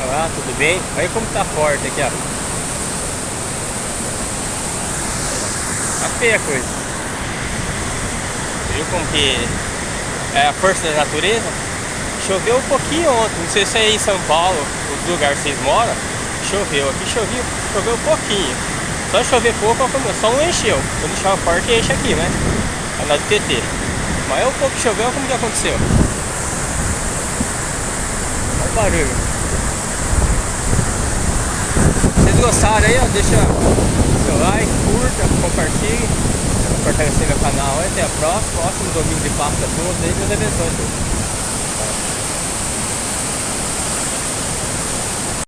Olá, tudo bem? Olha como tá forte aqui, ó. Tá feia a coisa. Viu como que é a força da natureza? Choveu um pouquinho ontem. Não sei se é aí em São Paulo, o lugar que vocês moram. Choveu. Aqui choveu um pouquinho. Só chover pouco, só não encheu. Quando chove forte, enche aqui, né? É lá do TT. Mas é um pouco que choveu, como que aconteceu? Olha o barulho. Se vocês gostaram aí, ó, deixa seu like, curta, compartilhe, fortalecer meu canal. Até a próxima, ótimo domingo de Páscoa a todos, Deus abençoe.